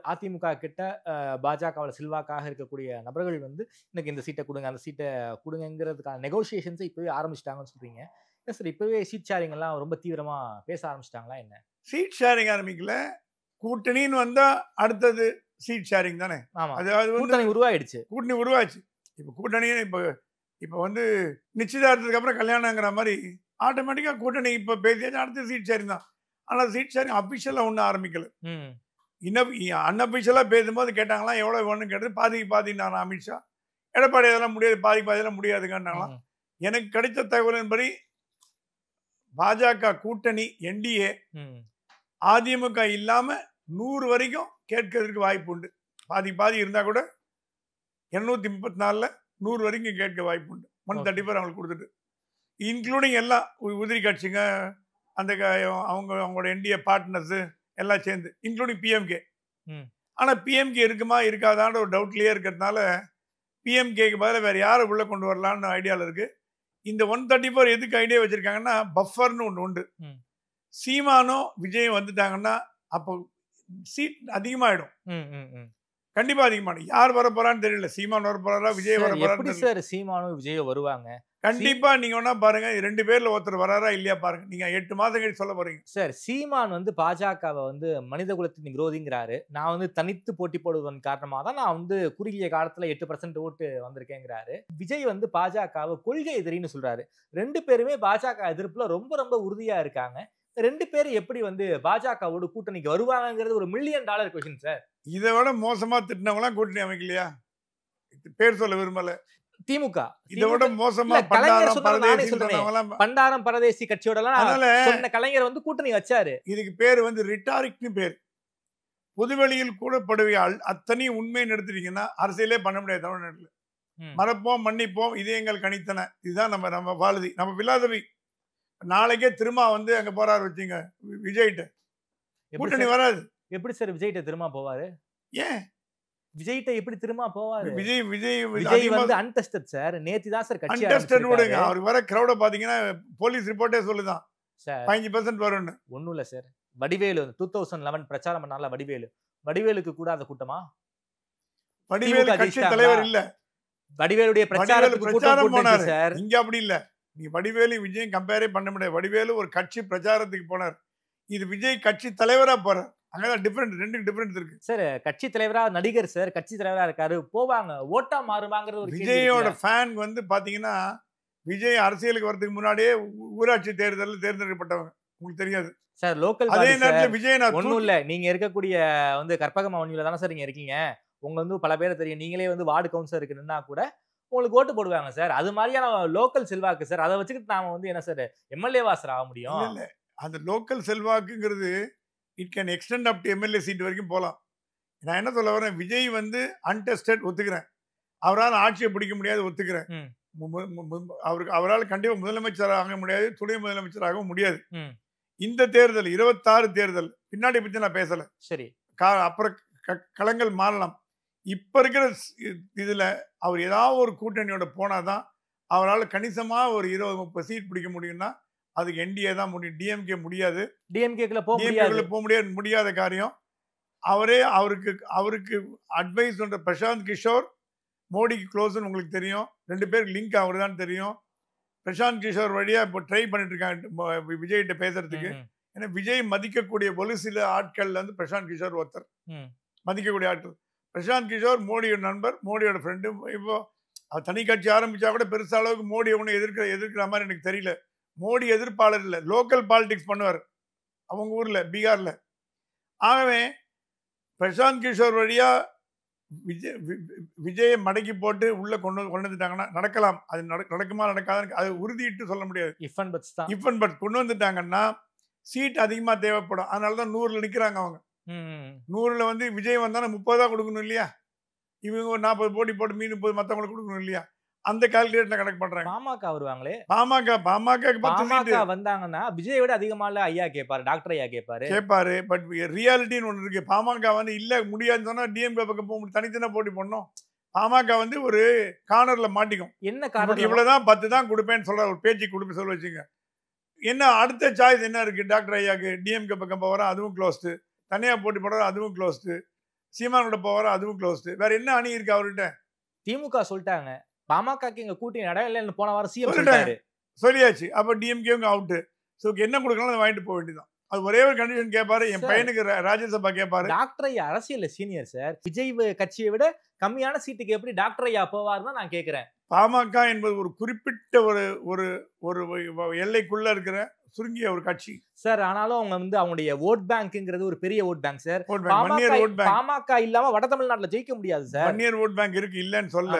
அதிமுக கிட்ட பாஜகவில் செல்வாக்காக இருக்கக்கூடிய நபர்கள் வந்து இன்னைக்கு இந்த சீட்டை கொடுங்க, அந்த சீட்டை கொடுங்கிறதுக்கான நெகோசியேஷன்ஸை இப்போவே ஆரம்பிச்சிட்டாங்கன்னு சொல்றீங்க. என்ன சார், இப்போவே சீட் ஷேரிங் எல்லாம் ரொம்ப தீவிரமா பேச ஆரம்பிச்சிட்டாங்களா என்ன? சீட் ஷேரிங் ஆரம்பிக்கல, கூட்டணின்னு வந்தா அடுத்தது சீட் ஷேரிங் தானே. அதாவது கூட்டணி உருவாயிடுச்சு, கூட்டணி உருவாச்சு. இப்போ கூட்டணி இப்போ வந்து நிச்சயதார்த்தத்துக்கு அப்புறம் கல்யாணங்கிற மாதிரி ஆட்டோமேட்டிக்காக கூட்டணி இப்போ பேசியாச்சு, அடுத்த சீட் ஷேரிங் தான். ஆனால் சீட் ஷேரிங் அஃபிஷியலாக ஒன்றும் ஆரம்பிக்கல. அன்அஃபிஷியலாக பேசும்போது கேட்டாங்களாம் எவ்வளோ வேணும்னு கேட்டது, பாதினாரா அமித்ஷா. எடப்பாடி அதெல்லாம் முடியாது, பாதியெல்லாம் முடியாதுங்கன்னாங்களாம். எனக்கு கிடைத்த தகவலின்படி பாஜக கூட்டணி என்டிஏ அதிமுக இல்லாம 100 வரைக்கும் கேட்கறதுக்கு வாய்ப்பு உண்டு. பாதி இருந்தா கூட 234ல் 100 வரைக்கும் கேட்க வாய்ப்பு உண்டு. 134 அவங்களுக்கு கொடுத்துட்டு, இன்க்ளூடிங் எல்லாம் உதிரி கட்சிங்க, அந்த அவங்களோட என்டிஏ பார்ட்னர்ஸ் எல்லாம் சேர்ந்து, இன்க்ளூடிங் பிஎம்கே. ஆனால் பிஎம்கே இருக்குமா இருக்காதான்ற ஒரு டவுட்லேயே இருக்கிறதுனால பிஎம்கேக்கு பதிலாக வேறு யாரை உள்ளே கொண்டு வரலான்னு ஐடியாவில் இருக்குது. இந்த 134 எதுக்கு ஐடியா வச்சுருக்காங்கன்னா, பஃபர்னு ஒன்று உண்டு. சீமானோ விஜயம் வந்துட்டாங்கன்னா அப்போ சீட் அதிகமாகிடும், கண்டிப்பாக அதிகமாகிடும். யார் வர போகிறான்னு தெரியல, சீமான் வர போகிறாரா, விஜய் வர போகிறாரு. சார் சீமானும் விஜயும் வருவாங்க கண்டிப்பாக. நீங்கள் வேணா பாருங்க, 2 பேரில் ஒருத்தர் வராரா இல்லையா பாருங்க. நீங்கள் 8 மாதம் கழிச்சு சொல்ல போறீங்க. சார் சீமான் வந்து பாஜகவை வந்து மனித குலத்தின் விரோதிங்கிறாரு. நான் வந்து தனித்து போட்டி போடுவதன் காரணமாக தான் நான் வந்து குறுகிய காலத்தில் 8% ஓட்டு வந்திருக்கேங்கிறாரு. விஜய் வந்து பாஜகவை கொள்கை எதிரின்னு சொல்றாரு. 2 பேருமே பாஜக எதிர்ப்புல ரொம்ப ரொம்ப உறுதியா இருக்காங்க. 2 பேரும் எப்படி வந்து பாஜகவோட கூட்டணிக்கு வருவாங்கிறது ஒரு $1 மில்லியன் கொஸ்டின் சார். இதை விட மோசமா திட்டினவங்களாம் கூட்டணி அமைக்கலையா? பேர் சொல்ல விரும்பல. திமுக இதை விட மோசமா பண்டாரம் பரதேசி கட்சியோட கலைஞர் வந்து கூட்டணி வச்சாரு. இதுக்கு பேர் வந்து ரிட்டாரிக்னு பேர். பொதுவெளியில் கூடப்படுவையால் அத்தனை உண்மையை எடுத்துட்டீங்கன்னா அரசியலே பண்ண முடியாது தமிழ்நாட்டில். மறப்போம் மன்னிப்போம் இதே எங்கள் கணித்தன, இதுதான் நம்ம வாழுதி, நம்ம பிலாசபி. நாளைக்கே திரும்ப வந்து அங்க போறாரு வச்சுங்க விஜய்கிட்ட, கூட்டணி வராது. எப்படி சார் விஜய்கிட்ட திரும்ப போவாரு? ஏன் விஜய்கிட்ட எப்படி திரும்ப போவாரு? விஜய் விஜய் விஜய் வந்து அன்டெஸ்டட் சார். நேத்து தான் சார் கட்சி அன்டெஸ்டட் விடுங்க. அவருக்கு வர கிரௌட பாத்தீங்கன்னா போலீஸ் ரிப்போர்ட்டே சொல்லுதான் சார் 5% வரும்னு. ஒண்ணும் இல்ல சார். வடிவேலு 2011 பிரச்சாரம் பண்ணால வடிவேலுக்கு கூடாத கூட்டமா? வடிவேலு கட்சி தலைவர் இல்ல. வடிவேலுடைய பிரச்சாரத்துக்கு கூட்டம் போனாரு சார். இங்க அப்படி இல்ல. நீ வடிவேலு விஜய் கம்பேரே பண்ண முடியாது. வடிவேலு ஒரு கட்சி பிரச்சாரத்துக்கு போனார். இது விஜய் கட்சி தலைவரா போறார். அங்கதான் டிஃபரெண்ட், ரெண்டுக்கு டிஃபரெண்ட் இருக்கு சார். கட்சி தலைவரா நடிகர் சார், கட்சி தலைவரா இருக்காரு, போவாங்க, ஓட்டா மாறுவாங்கற ஒரு விஜயோட ஃபேன் வந்து பாத்தீங்கன்னா விஜய் அரசியலுக்கு வரதுக்கு முன்னாடியே ஊராட்சி தேர்தலில் தேர்ந்தெடுக்கப்பட்டவங்க. உங்களுக்கு தெரியாது சார். லோக்கல் அதே நேரத்தில் விஜய் ஒன்றும் இல்ல. நீங்க இருக்கக்கூடிய வந்து கற்பகம் அவனியில தானே சார் நீங்க இருக்கீங்க. உங்க வந்து பல பேரை தெரியும். நீங்களே வந்து வார்டு கவுன்சிலருக்கு நின்னா கூட உங்களுக்கு ஓட்டு போடுவாங்க சார். அது மாதிரியான லோக்கல் செல்வாக்கு சார். அதை வச்சுக்கிட்டு நாம வந்து என்ன சார் எம்எல்ஏவா சார் ஆக முடியும்? இல்ல அந்த லோக்கல் செல்வாக்குங்கிறது it can extend up to MLA seat வரைக்கும் போகலாம். நான் என்ன சொல்ல வரேன், விஜய் வந்து அன்டெஸ்டட் ஒத்துக்கிறேன். அவரால் ஆட்சியை பிடிக்க முடியாது ஒத்துக்கிறேன். அவரால் கண்டிப்பா முதலமைச்சர் ஆக முடியாது, துணை முதலமைச்சராகவும் முடியாது. இந்த தேர்தல் 26 தேர்தல் பின்னாடி பத்தி நான் பேசல. சரி, அப்புறம் களங்கள் மாறலாம். இப்ப இருக்கிற இதுல அவர் ஏதாவது ஒரு கூட்டணியோட போனாதான் அவரால் கணிசமா ஒரு 20-30 சீட் பிடிக்க முடியும்னா அதுக்கு என்டிஏ தான் முடியும். டிஎம்கே முடியாது. டிஎம்கேக்குள்ள போக முடியாத காரியம். அவருக்கு அட்வைஸ் பண்ற பிரசாந்த் கிஷோர் மோடிக்கு க்ளோஸ்ன்னு உங்களுக்கு தெரியும். 2 பேருக்கு லிங்க் அவர் தான் தெரியும். பிரசாந்த் கிஷோர் வழியா இப்போ ட்ரை பண்ணிட்டு இருக்காங்க விஜய்கிட்ட பேசுறதுக்கு. ஏன்னா விஜய் மதிக்கக்கூடிய ஒரு சில ஆட்கள்ல வந்து பிரசாந்த் கிஷோர் ஒருத்தர். மதிக்கக்கூடிய ஆட்கள் பிரசாந்த் கிஷோர் மோடியோட நண்பர், மோடியோட ஃப்ரெண்டு. இப்போ தனி கட்சி ஆரம்பிச்சா கூட பெருசா அளவுக்கு மோடி ஒன்று எதிர்க்கிற மாதிரி எனக்கு தெரியல. மோடி எதிர்ப்பாளர் இல்லை, லோக்கல் பாலிடிக்ஸ் பண்ணுவார் அவங்க ஊர்ல, பீகார்ல. ஆகவே பிரசாந்த் கிஷோர் வழியா விஜயை மடக்கி போட்டு உள்ள கொண்டு வந்துட்டாங்கன்னா நடக்கலாம். அது நடக்குமா நடக்காதுன்னு அது உறுதிட்டு சொல்ல முடியாது. இஃப் அண்ட் பட் கொண்டு வந்துட்டாங்கன்னா சீட் அதிகமா தேவைப்படும். அதனாலதான் 100ல் நிக்கிறாங்க அவங்க. 100ல் வந்து விஜய் வந்தாலும் 30 கொடுக்கணும் இல்லையா? இவங்க ஒரு 40 போட்டி போட்டு மீன் 30 மற்றவங்களுக்கு கொடுக்கணும் இல்லையா? அந்த கால்குலேட்டர் கனெக்ட் பண்றாங்க. பாமக வருவாங்களே, பாமக வந்தாங்கன்னா விஜய் விட அதிகமா இல்ல ஐயா கேட்பாரு, டாக்டர் ஐயா கேட்பாரு. பட் ரியாலிட்டின்னு ஒன்று இருக்கு. பாமக வந்து இல்ல முடியாதுன்னு சொன்னா டிஎம்கே பக்கம் போக முடியும், தனித்தனியா போட்டி பண்ணணும். பாமக வந்து ஒரு கார்னர்ல மாட்டிக்கும். என்ன காரணம்? இவ்வளவுதான் 10 தான் கொடுப்பேன்னு சொல்ற ஒரு பேச்சு கொடுப்ப சொல்ல வச்சுங்க. என்ன அடுத்த சாய்ஸ் என்ன இருக்கு? டாக்டர் ஐயாக்கு டிஎம்கே பக்கம் போவாரா, அதுவும் க்ளோஸ்டு. தனியா போட்டி போடுறாரு, அதுவும் க்ளோஸ்டு. சீமானோட போவாரா, அதுவும் க்ளோஸ்டு. வேற என்ன அணி இருக்கு அவர்கிட்ட? திமுக சொல்லிட்டாங்க பாமகக்கு எங்க கூட்டணி நட இல்லைன்னு போன வாரம் சிஎம் சொல்லியாச்சு. அப்ப டிஎம்கேங்க அவுட்டு. ஸோ என்ன கொடுக்கணும் வாங்கிட்டு போக வேண்டியதான். அது ஒரே ஒரு கண்டிஷன் கேட்பாரு, என் பையனுக்கு ராஜ்யசபா கேட்பாரு. டாக்டர் ஐயா அரசியல் சீனியர் சார். விஜய் கட்சியை விட கம்மியான சீட்டுக்கு எப்படி டாக்டர் ஐயா போவாருன்னு நான் கேட்கிறேன். பாமக என்பது ஒரு குறிப்பிட்ட ஒரு ஒரு எல்லைக்குள்ள இருக்கிற சுருங்கிய ஒரு கட்சி சார். ஆனாலும் அவங்க வந்து அவங்களுடைய ஓட் பேங்க்ங்கிறது ஒரு பெரிய ஓட் பேங்க் சார். பாமக இல்லாம வட தமிழ்நாட்டுல ஜெயிக்க முடியாது சார். வன்னியர் ஓட் பேங்க் இருக்கு, இல்லன்னு சொல்ல.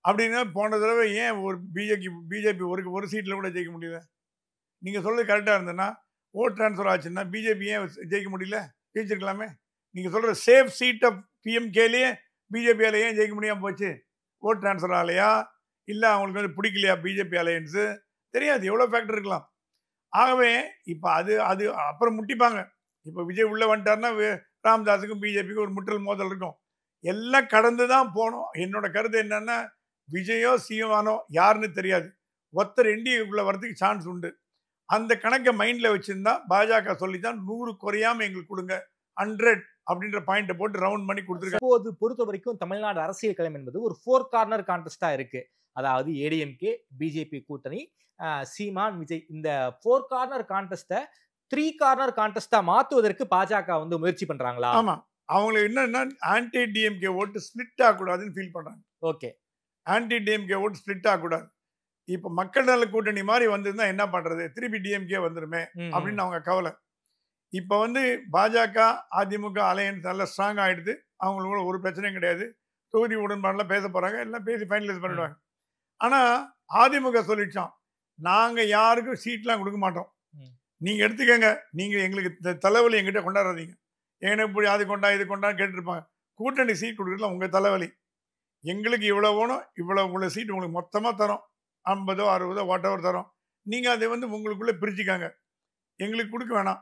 அப்படின்னா போன தடவை ஏன் ஒரு பிஜேபி ஒரு சீட்ல கூட ஜெயிக்க முடியல? நீங்க சொல்றது கரெக்டா இருந்ததுன்னா ஓட் டிரான்ஸ்ஃபர் ஆச்சுன்னா பிஜேபி ஏன் ஜெயிக்க முடியல? ஜெயிச்சிருக்கலாமே. நீங்க சொல்ற சேஃப் சீட் ஆஃப் பிஎம்கேலயே பிஜேபியால ஏன் ஜெயிக்க முடியாம போச்சு? ஓட் டிரான்ஸ்ஃபர் ஆலையா, இல்ல அவங்களுக்கு வந்து பிடிக்கலையா பிஜேபி அலையன்ஸ்? தெரியாது, எவ்வளவு ஃபேக்டர் இருக்கலாம். ஆகவே இப்ப அது அப்புறம் முட்டிப்பாங்க. இப்ப விஜய் உள்ள வந்துட்டாருன்னா ராமதாஸுக்கும் பிஜேபிக்கும் ஒரு முட்டல் மோதல் இருக்கும். எல்லாம் கடந்துதான் போனோம். என்னோட கருத்து என்னன்னா, விஜயோ சீமானோ யாருன்னு தெரியாது, ஒருத்தர் என்டிஏக்குள்ள வரதுக்கு சான்ஸ் உண்டு. அந்த கணக்கை மைண்ட்ல வச்சிருந்தா பாஜக சொல்லித்தான் 100 குறையாம எங்களுக்கு கொடுங்க 100 அப்படின்ற பாயிண்ட் போட்டு ரவுண்ட் பண்ணி கொடுத்துருக்காங்க. இப்போது பொறுத்த வரைக்கும் தமிழ்நாடு அரசியல் களம் என்பது ஒரு 4 கார்னர் கான்டெஸ்டா இருக்கு. அதாவது ஏடிஎம்கே, பிஜேபி கூட்டணி, சீமான், விஜய். இந்த 4 கார்னர் கான்டெஸ்ட 3 கார்னர் கான்டெஸ்டா மாத்துவதற்கு பாஜக வந்து முயற்சி பண்றாங்களா? ஆமா, அவங்களுக்கு என்னன்னா ஆன்டி டிஎம்கே ஓட்டு ஸ்பிளிட் ஆகக்கூடாதுன்னு ஃபீல் பண்றாங்க. ஓகே, ஆன்டி டிஎம்கே ஓட்டு ஸ்பிளிட் ஆகக்கூடாது. இப்ப மக்கள் நல கூட்டணி மாதிரி வந்திருந்தா என்ன பண்றது, திருப்பி டிஎம்கே வந்துருமே அப்படின்னு அவங்க கவலை. இப்ப வந்து பாஜக அதிமுக அலையன்ஸ் நல்லா ஸ்ட்ராங் ஆயிடுது. அவங்களுக்கு ஒரு பிரச்சனையும் கிடையாது. தொகுதி உடன்பாடுலாம் பேச போறாங்க, எல்லாம் பேசி ஃபைனலைஸ் பண்ணிடுவாங்க. ஆனா அதிமுக சொல்லிடுச்சோம், நாங்க யாருக்கும் சீட்லாம் கொடுக்க மாட்டோம், நீங்க எடுத்துக்கங்க, நீங்க எங்களுக்கு தலைவலி எங்கிட்ட கொண்டாடுறீங்க, எனக்கு இப்படி அது கொண்டா இது கொண்டான்னு கேட்டுருப்பாங்க. கூட்டணி சீட் கொடுக்குறதுல உங்க தலைவலி, எங்களுக்கு இவ்வளவு வேணும், இவ்வளவு சீட் உங்களுக்கு மொத்தமா தரோம், 50 60 வாட் எவர் தரோம், நீங்க அதை வந்து உங்களுக்குள்ள பிரிச்சுக்காங்க, எங்களுக்கு கொடுக்க வேணாம்.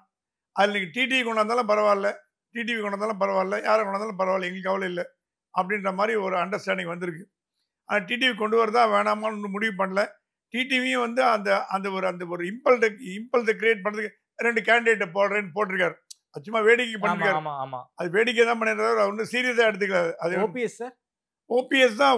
அதில் நீங்கள் டிடிவி கொண்டாந்தாலும் பரவாயில்ல, டிடிவி கொண்டாந்தாலும் பரவாயில்ல, யாரை கொண்டாந்தாலும் பரவாயில்ல, எங்களுக்கு கவலை இல்லை, அப்படின்ற மாதிரி ஒரு அண்டர்ஸ்டாண்டிங் வந்திருக்கு. ஆனால் டிடிவி கொண்டு வரதா வேணாமான்னு இன்னும் முடிவு பண்ணல. டிடிவியும் வந்து அந்த ஒரு இம்பல்ஸை கிரியேட் பண்ணுறதுக்கு 2 கேண்டிடேட்டை போடுறேன்னு போட்டிருக்காரு. சும்மா வேடிக்கை பண்ணிருக்காரு. அது வேடிக்கை தான் பண்ணிருக்காரு, அவர் ஒன்றும் சீரியஸாக எடுத்துக்கலாது. அது ஓபிஎஸ் தான்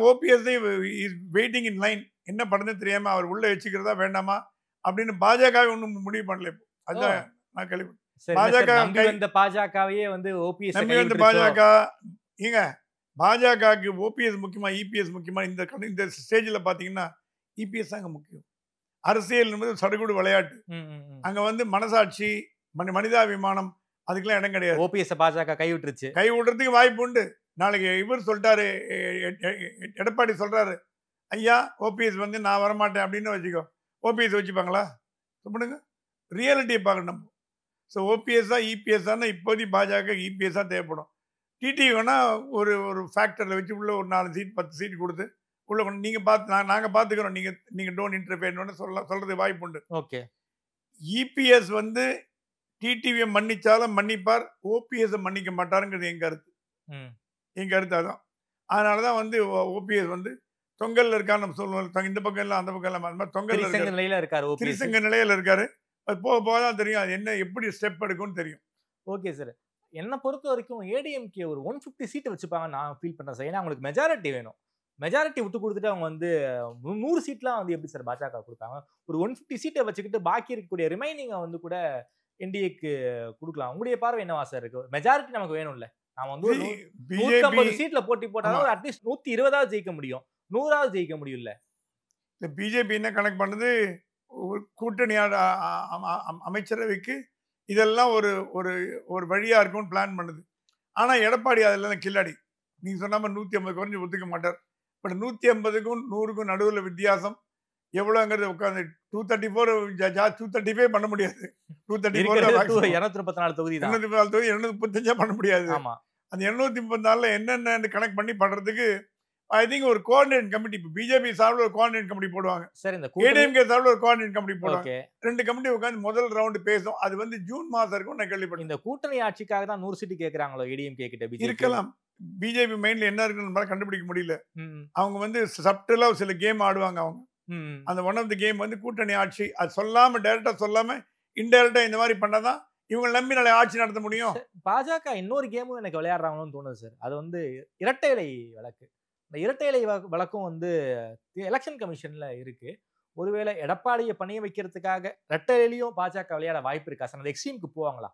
வெயிட்டிங் இன் லைன். என்ன பண்ணுறதுன்னு தெரியாமல் அவர் உள்ளே வச்சுக்கிறதா வேண்டாமா அப்படின்னு பாஜகவை ஒன்றும் முடிவு பண்ணல. அதுதான் நான் கேள்விப்பட்டேன். பாஜகவையே வந்து ஓபிஎஸ் நம்பி வந்து பாஜக ஏங்க பாஜகவுக்கு ஓபிஎஸ் முக்கியமா இபிஎஸ் முக்கியமா? இந்த ஸ்டேஜில் பார்த்தீங்கன்னா இபிஎஸ் தாங்க முக்கியம். அரசியல் என்பது சடுகுடு விளையாட்டு. அங்க வந்து மனசாட்சி, மனிதாபிமானம் அதுக்கெல்லாம் இடம் கிடையாது. ஓபிஎஸ் பாஜக கை விடுறதுக்கு வாய்ப்பு உண்டு. நாளைக்கு இவர் சொல்லிட்டாரு, எடப்பாடி சொல்றாரு, ஐயா ஓபிஎஸ் வந்து நான் வரமாட்டேன் அப்படின்னு வச்சுக்கோ, ஓபிஎஸ் வச்சுப்பாங்களா? சொல்லுங்க, ரியாலிட்டியை பார்க்கணும். ஸோ ஓபிஎஸ்ஸா இபிஎஸ்ஸானா இப்போதைக்கு பாஜக இபிஎஸ் தான் தேவைப்படும். டிடி வேணா ஒரு ஃபேக்டரில் வச்சு உள்ள ஒரு 4 சீட் 10 சீட் கொடுத்து உள்ள கொண்டு நீங்கள் பார்த்து நாங்கள் பார்த்துக்கிறோம், நீங்கள் டோன்ட் இன்டர்ஃபியர்னு சொல்றது வாய்ப்பு உண்டு. ஓகே, இபிஎஸ் வந்து டிடிவியை மன்னிச்சாலும் மன்னிப்பார், ஓபிஎஸ் மன்னிக்க மாட்டாருங்கிறது என் கருத்து அதான். அதனால தான் வந்து ஓபிஎஸ் வந்து தொங்கல்ல இருக்கான்னு நம்ம சொல்லுவோம். இந்த பக்கம் எல்லாம் அந்த பக்கம் எல்லாம் தொங்கல்ல இருக்காரு, திரிசங்க நிலையில இருக்காரு. அது போக போக தான் தெரியும் அது என்ன எப்படி ஸ்டெப் எடுக்கும்னு தெரியும். ஓகே சார், என்னை பொறுத்த வரைக்கும் ஏடிஎம்கே ஒரு 150 சீட்டை வச்சுப்பாங்க நான் ஃபீல் பண்ணுறேன் சார். ஏன்னா அவங்களுக்கு மெஜாரிட்டி வேணும். மெஜாரிட்டி விட்டு கொடுத்துட்டு அவங்க வந்து 100 சீட்லாம் வந்து எப்படி சார் பாஜக கொடுப்பாங்க? ஒரு 150 சீட்டை வச்சுக்கிட்டு பாக்கி இருக்கக்கூடிய ரிமைனிங்கை வந்து கூட என்டிஏக்கு கொடுக்கலாம். உங்களுடைய பார்வை என்னவா சார் இருக்கு? மெஜாரிட்டி நமக்கு வேணும்ல. நாம வந்து 150 சீட்ல போட்டி போட்டாலும் அட்லீஸ்ட் 120 ஜெயிக்க முடியும், 100 ஜெயிக்க முடியும்ல. இந்த பிஜேபி என்ன கணக்கு பண்ணுது, கூட்டணி அமைச்சரவைக்கு இதெல்லாம் ஒரு வழியா இருக்கும்னு பிளான் பண்ணுது. ஆனா எடப்பாடி அதெல்லாம் கில்லாடி. நீங்க சொன்ன மாதிரி 150 குறைஞ்சு ஒத்துக்க மாட்டார். பட் 150க்கும் 100க்கும் நடுவில் வித்தியாசம் எவ்வளோங்கிறது உட்காந்து 235 பண்ண முடியாது. 234 தொகுதி 235 பண்ண முடியாது. அந்த 234 என்னென்ன கனெக்ட் பண்ணி பண்றதுக்கு ஐ திங்க் ஒரு கோஆர்டினேட் கமிட்டி, இப்போ பிஜேபி சார்பில் ஒரு கோஆர்டினேட் கமிட்டி போடுவாங்க, ஏடிஎம்கே சார்பில் ஒரு கோஆர்டினேட் கமிட்டி போடுவாங்க. 2 கமிட்டி உட்காந்து முதல் ரவுண்டு பேசும். அது வந்து ஜூன் மாசம் இருக்கும் நான் கேள்விப்பட்டேன். இந்த கூட்டணி ஆட்சிக்காக தான் 100 சீட்டு கேட்கறாங்களோ ஏடிஎம்கே கிட்ட? இருக்கலாம். பிஜேபி மைண்ட்ல என்ன இருக்குன்னு கண்டுபிடிக்க முடியல. அவங்க வந்து சப்டலா சில கேம் ஆடுவாங்க. அவங்க அந்த ஒன் ஆஃப் தி கேம் வந்து கூட்டணி ஆட்சி. அது சொல்லாம டைரக்டா சொல்லாம இன்டைரக்டா இந்த மாதிரி பண்ணாதான் இவங்க நம்பி நாளை ஆட்சி நடத்த முடியும். பாஜக இன்னொரு கேமும் எனக்கு விளையாடுறாங்கன்னு தோணுது சார். அது வந்து இரட்டை இலை வழக்கு. இந்த இரட்டை இலை வழக்கும் வந்து எலெக்ஷன் கமிஷன்ல இருக்கு. ஒருவேளை எடப்பாடியை பணிய வைக்கிறதுக்காக இரட்டை இலையும் பாஜக விளையாட வாய்ப்பு இருக்கா சார்? அந்த எக்ஸ்ட்ரீமுக்கு போவாங்களா?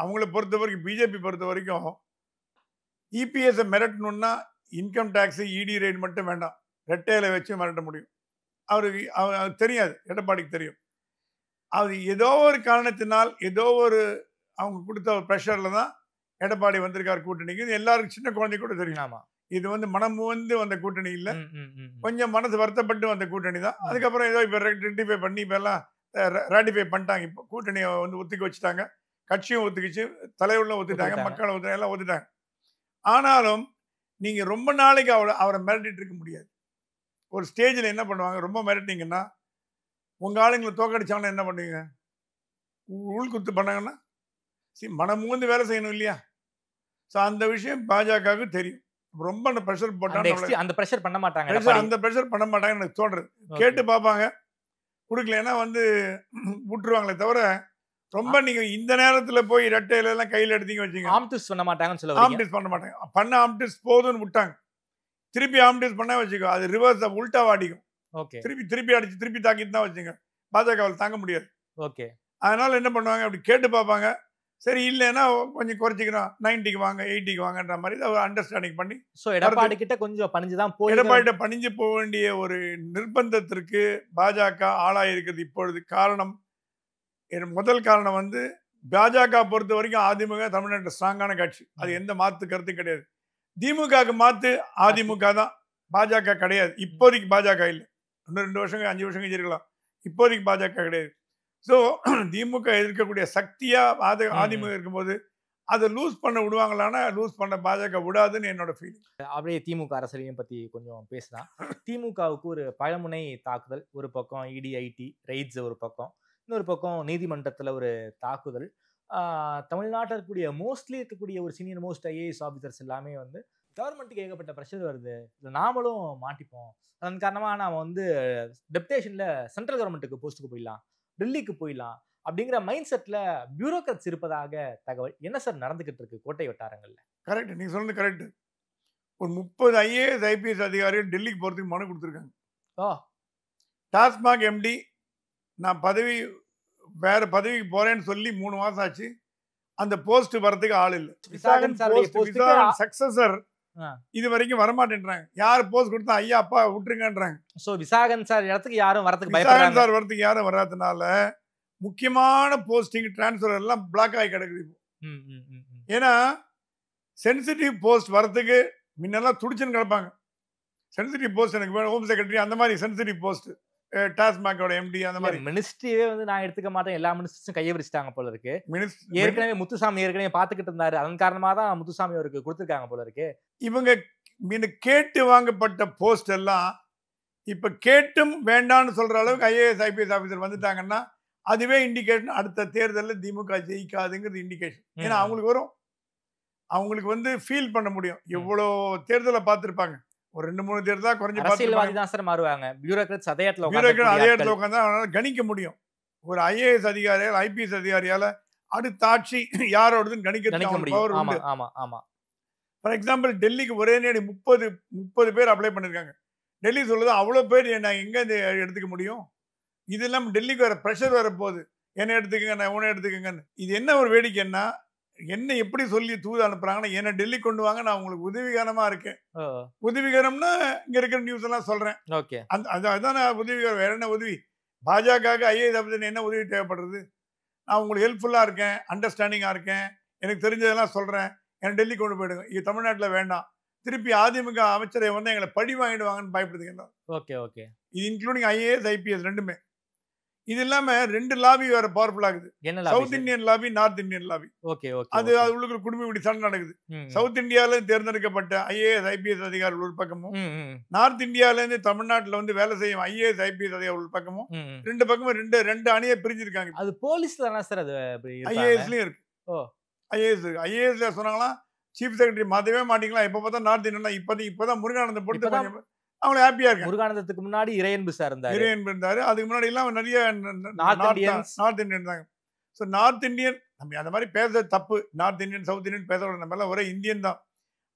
அவங்கள பொறுத்த வரைக்கும், பிஜேபி பொறுத்த வரைக்கும் இபிஎஸ் மிரட்டணும்னா இன்கம் டேக்ஸ் இடி ரேட் மட்டும் வேண்டாம், ரெட்டையில வச்சு மிரட்ட முடியும். அவருக்கு தெரியாது, எடப்பாடிக்கு தெரியும். அது ஏதோ ஒரு காரணத்தினால் ஏதோ ஒரு அவங்க கொடுத்த ஒரு ப்ரெஷர்ல தான் எடப்பாடி வந்திருக்காரு கூட்டணிக்கு. எல்லாருக்கும் சின்ன குழந்தை கூட தெரியும். இது வந்து மனம் வந்து வந்த கூட்டணி இல்லை, கொஞ்சம் மனசு வருத்தப்பட்டு வந்த கூட்டணி தான். அதுக்கப்புறம் ஏதோ இப்போ ரெக்டிஃபை பண்ணி இப்போ எல்லாம் ராட்டிஃபை பண்ணிட்டாங்க. இப்போ கூட்டணியை வந்து ஒத்துக்க வச்சுட்டாங்க, கட்சியும் ஒத்துக்கிச்சு, தலைவர்களும் ஒத்துட்டாங்க, மக்களும் ஒத்துட்டாங்க, எல்லாம் ஒத்துட்டாங்க. ஆனாலும் நீங்க ரொம்ப நாளைக்கு அவரை மிரட்டிட்டு இருக்க முடியாது. ஒரு ஸ்டேஜில் என்ன பண்ணுவாங்க, ரொம்ப மிரட்டிங்கன்னா உங்க ஆளுங்களை தோக்கடிச்சாங்கன்னா என்ன பண்ணுவீங்க? உள்குத்து பண்ணாங்கன்னா மனமூந்து வேலை செய்யணும் இல்லையா? ஸோ அந்த விஷயம் பாஜகவுக்கு தெரியும். ரொம்ப அந்த ப்ரெஷர் போட்டாங்க, அந்த ப்ரெஷர் பண்ண மாட்டாங்க, அந்த ப்ரெஷர் பண்ண மாட்டாங்கன்னு எனக்கு தோன்றது. கேட்டு பார்ப்பாங்க, கொடுக்கலன்னா வந்து விட்டுருவாங்களே தவிர ரொம்ப நீங்க இந்த நேரத்துல போய் ரெட்டையில எல்லாம் கையில எடுத்தீங்க வச்சுங்க, ஆம்டிஸ் பண்ண மாட்டாங்கன்னு சொல்லுவாங்க. ஆம்டிஸ் பண்ண மாட்டாங்க. பண்ண ஆம்டிஸ் போதும்னு விட்டாங்க. திருப்பி ஆம்டிஸ் பண்ண வச்சுக்கோ, அது ரிவர்ஸ் உல்டா அடிக்கும். ஓகே, திருப்பி அடிச்சு திருப்பி தாக்கிட்டு தான் வச்சுங்க, பாஜகவில் தாங்க முடியாது. ஓகே, அதனால என்ன பண்ணுவாங்க, அப்படி கேட்டு பார்ப்பாங்க. சரி இல்லைன்னா கொஞ்சம் குறைச்சிக்கிறோம், 90க்கு வாங்க 80க்கு வாங்கன்ற மாதிரி ஒரு அண்டர்ஸ்டாண்டிங் பண்ணி எடப்பாடி கிட்ட கொஞ்சம் பணிஞ்சுதான் போய் எடப்பாடிட்ட பணிஞ்சு போக வேண்டிய ஒரு நிர்பந்தத்திற்கு பாஜக ஆளாயிருக்கிறது இப்பொழுது. காரணம், முதல் காரணம் வந்து பாஜக பொறுத்த வரைக்கும் அதிமுக தமிழ்நாட்டில் ஸ்ட்ராங்கான கட்சி, அது எந்த மாற்று கருத்தும் கிடையாது. திமுகவுக்கு மாற்று அதிமுக தான், பாஜக கிடையாது. இப்போதைக்கு பாஜக இல்லை, இன்னும் 2 வருஷம் 5 வருஷம் இருக்கலாம். இப்போதைக்கு பாஜக கிடையாது. ஸோ திமுக எதிர்க்கக்கூடிய சக்தியா அதிமுக இருக்கும்போது அதை லூஸ் பண்ண விடுவாங்களான்னா லூஸ் பண்ண பாஜக விடாதுன்னு என்னோட ஃபீலிங். அப்படியே திமுக அரசியலையும் பத்தி கொஞ்சம் பேசலாம். திமுகவுக்கு ஒரு பழமுனை தாக்குதல், ஒரு பக்கம் இடி ஐடி ரைட்ஸ், ஒரு பக்கம் இன்னொரு பக்கம் நீதிமன்றத்தில் ஒரு தாக்குதல். தமிழ்நாட்டில் இருக்கக்கூடிய மோஸ்ட்லி இருக்கக்கூடிய ஒரு சீனியர் மோஸ்ட் ஐஏஎஸ் ஆஃபீஸர்ஸ் எல்லாமே வந்து கவர்மெண்ட்டுக்கு ஏகப்பட்ட ப்ரெஷர் வருது, இல்லை நாமளும் மாட்டிப்போம், அதன் காரணமாக நாம் வந்து டெப்டேஷனில் சென்ட்ரல் கவர்மெண்ட்டுக்கு போஸ்ட்டுக்கு போயிடலாம், டெல்லிக்கு போயிடலாம் அப்படிங்கிற மைண்ட் செட்டில் பியூரோக்ராட்ஸ் இருப்பதாக தகவல். என்ன சார் நடந்துகிட்டு இருக்கு கோட்டை வட்டாரங்களில்? கரெக்ட், நீங்கள் சொன்னது கரெக்ட். ஒரு 30 ஐஏஎஸ் ஐபிஎஸ் அதிகாரிகள் டெல்லிக்கு போகிறதுக்கு மனு கொடுத்துருக்காங்க. டாஸ்மாக் எம்டி நான் வேற பதவிக்கு போறேன்னு சொல்லி 3 மாசம் ஆச்சு, அந்த போஸ்ட் வரதுக்கு ஆள் இல்லை. விசாகன் சக்சஸர் இது வரைக்கும் வரமாட்டேன்றாங்க. யார் போஸ்ட் கொடுத்தா ஐயா அப்பா விட்டுருங்கன்றாங்க. சோ விசாகன் சார் இடத்துக்கு யாரும் வரதுக்கு பயப்படுறாங்க. விசாகன் சார் வரதுக்கு யாரும் வராதனால முக்கியமான போஸ்டிங் டிரான்ஸ்ஃபர் எல்லாம் பிளாக் ஆகி கிடக்குது. ஏன்னா சென்சிட்டிவ் போஸ்ட் வரதுக்கு முன்னெல்லாம் துடிச்சுன்னு கிடப்பாங்க. சென்சிட்டிவ் போஸ்ட் எனக்கு வேணும், ஹோம் செக்ரட்டரி அந்த மாதிரி சென்சிட்டிவ் போஸ்ட், டாஸ்மாகோட எம்டி அந்த மாதிரி. மினிஸ்ட்ரியே வந்து நான் எடுத்துக்க மாட்டேன், எல்லா மினிஸ்டர்ஸும் கையை விரிச்சிட்டாங்க போல இருக்கு. ஏற்கனவே முத்துசாமி ஏற்கனவே பாத்துக்கிட்டு இருந்தாரு, அதன் காரணமா தான் முத்துசாமி அவருக்கு கொடுத்துருக்காங்க போல இருக்கு. இவங்க கேட்டு வாங்கப்பட்ட போஸ்ட் எல்லாம் இப்ப கேட்டும் வேண்டான்னு சொல்ற அளவுக்கு ஐஏஎஸ் ஐபிஎஸ் ஆபீசர் வந்துட்டாங்கன்னா அதுவே இண்டிகேஷன் அடுத்த தேர்தலில் திமுக ஜெயிக்காதுங்கிறது இண்டிகேஷன். ஏன்னா அவங்களுக்கு வரும், அவங்களுக்கு வந்து ஃபீல் பண்ண முடியும். எவ்வளோ தேர்தலை பார்த்துருப்பாங்க, ஒரு 2-3 தேர்தலா குறைஞ்சு மாறுவாங்க. அதே இடத்துல உட்காந்து அவனால கணிக்க முடியும். ஒரு ஐஏஎஸ் அதிகாரியால் ஐபிஎஸ் அதிகாரியால அடுத்த ஆட்சி யாரோடதுன்னு கணிக்க முடியும். ஃபார் எக்ஸாம்பிள் டெல்லிக்கு ஒரே நேடி 30 பேர் அப்ளை பண்ணிருக்காங்க. டெல்லி சொல்லுது அவ்வளோ பேர் நான் எங்க எடுத்துக்க முடியும், இது இல்லாம டெல்லிக்கு வேற ப்ரெஷர் வர போகுது, என்ன எடுத்துக்கங்க நான் உன எடுத்துக்கங்கன்னு. இது என்ன ஒரு வேடிக்கைன்னா, என்ன எப்படி சொல்லி தூது அனுப்புறாங்கன்னா என்ன டெல்லி கொண்டு வாங்க, நான் உங்களுக்கு உதவிகரமா இருக்கேன். உதவிகரம்னா இங்க இருக்கிற நியூஸ் எல்லாம் சொல்றேன். அதான் உதவிகரம். வேற என்ன உதவி? பாஜக ஐஏஎஸ் ஆபீசர் என்ன உதவி தேவைப்படுறது? நான் உங்களுக்கு ஹெல்ப்ஃபுல்லா இருக்கேன், அண்டர்ஸ்டாண்டிங்கா இருக்கேன், எனக்கு தெரிஞ்சதெல்லாம் சொல்றேன், என்ன டெல்லி கொண்டு போயிடுங்க, இது தமிழ்நாட்டில் வேண்டாம். திருப்பி அதிமுக அமைச்சரை வந்து எங்களை படி வாங்கிடுவாங்கன்னு பயப்படுதுங்க. இது இன்க்ளூடிங் ஐஏஎஸ் ஐபிஎஸ் ரெண்டுமே. இது இல்லாம 2 லாபி வேற பவர்ஃபுல் ஆகுது. South Indian lobby, north Indian lobby. அது உள்ளுக்குள்ள குடும்ப இப்படி சண்டை நடக்குது. சவுத் இந்தியால தேர்ந்தெடுக்கப்பட்ட ஐஏஎஸ் ஐபிஎஸ் அதிகாரிகள் ஒரு பக்கமும், நார்த் இந்தியால இருந்து தமிழ்நாட்டுல வந்து வேலை செய்யும் ஐஏஎஸ் ஐபிஎஸ் அதிகாரிகள் ஒரு பக்கமும், 2 பக்கமும் ரெண்டு அணியை பிரிஞ்சிருக்காங்க. அது போலீஸ்ல சார், அது ஐஏஎஸ்லயும் இருக்கு. ஐஏஎஸ்ல சொன்னாங்களா சீஃப் செக்ரட்டரி மாத்தவே மாட்டீங்களா, எப்ப பார்த்தா நார்த் இந்தியன், இப்பதான் முருகானந்தம் போட்டு அவங்க ஹாப்பியா இருக்காங்க. முருகானந்தத்துக்கு முன்னாடி இறையன்பு சார் இருந்தாரு. அதுக்கு முன்னாடி எல்லாம் நிறைய நார்த் இந்தியன் இருந்தாங்க. ஸோ நார்த் இந்தியன் நம்ம அந்த மாதிரி பேச தப்பு. நார்த் இந்தியன் சவுத் இந்தியன் பேச நம்ம எல்லாம் ஒரே இந்தியன் தான்.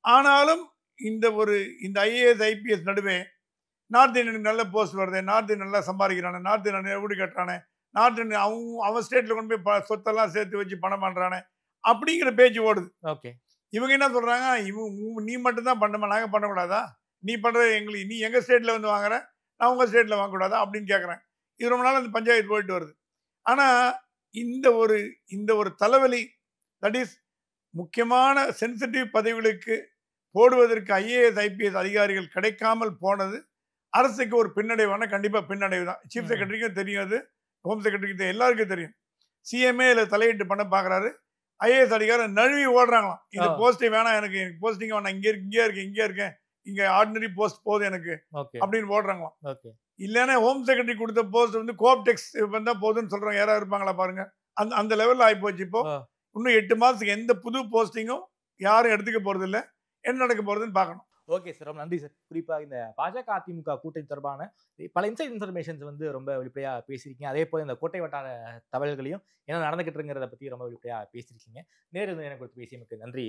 ஆனாலும் இந்த ஐஏஎஸ் ஐபிஎஸ் நடுவே நார்த் இந்தியனுக்கு நல்ல போஸ்ட் வருது, நார்த் இந்தியன் நல்லா சம்பாதிக்கிறானே, நார்த் இந்தியன் வீடு கட்டுறானே, நார்த் இந்தியன் அவன் ஸ்டேட்ல கொண்டு போய் சொத்தெல்லாம் சேர்த்து வச்சு பணம் பண்றானே அப்படிங்கிற பேச்சு ஓடுது. இவங்க என்ன சொல்றாங்க, நீ மட்டும் தான் பண்ணமா, நாங்க பண்ணக்கூடாதா? நீ பண்ற எங்களுக்கு, நீ எங்க ஸ்டேட்ல வந்து வாங்குற, நான் உங்க ஸ்டேட்ல வாங்கக்கூடாதா அப்படின்னு கேட்கறேன். இது ரொம்ப நாள் அந்த பஞ்சாயத்து போயிட்டு வருது. ஆனா இந்த ஒரு தலைவலி, தட் இஸ் முக்கியமான சென்சிட்டிவ் பதவிகளுக்கு போடுவதற்கு ஐஏஎஸ் ஐபிஎஸ் அதிகாரிகள் கிடைக்காமல் போனது அரசுக்கு ஒரு பின்னடைவான கண்டிப்பா பின்னடைவு தான். சீஃப் செக்ரட்டரிக்கும் தெரியும், அது ஹோம் செக்ரட்டரிக்கு எல்லாருக்கும் தெரியும். சிஎம்ஏ தலையிட்டு பண்ண பாக்குறாரு. ஐஏஎஸ் அதிகாரி நழுவி ஓடுறாங்களாம், இந்த போஸ்டே வேணாம், எனக்கு போஸ்டிங் வேணாம், இங்கே இருக்கேன், இங்க ஆர்டினரி போஸ்ட் போதும் எனக்கு அப்படின்னு போடுறாங்களாம். இல்லைன்னா ஹோம் செக்ரட்டரி கொடுத்த போஸ்ட் வந்து கோப்டெக்ஸ் வந்தா போதுன்னு சொல்றாங்க. யாராவது இருப்பாங்களா பாருங்க, அந்த லெவல்ல ஆகி போச்சு. இப்போ இன்னும் 8 மாசத்துக்கு எந்த புது போஸ்டிங்கும் யாரும் எடுத்துக்க போறது இல்லை, என்ன நடக்க போறதுன்னு பார்க்கணும். ஓகே சார், ரொம்ப நன்றி சார். குறிப்பாக இந்த பாஜக அதிமுக கூட்டணி தொடர்பான பல இன்சைட் இன்ஃபர்மேஷன்ஸ் வந்து ரொம்ப வெளிப்படையா பேசியிருக்கீங்க. அதே போல இந்த கோட்டை வட்டார தகவல்களையும் என்ன நடந்துகிட்டு இருக்கிறத பத்தி ரொம்ப வெளிப்படையா பேசியிருக்கீங்க. நேரில் எனக்கு பேசியமைக்கு நன்றி.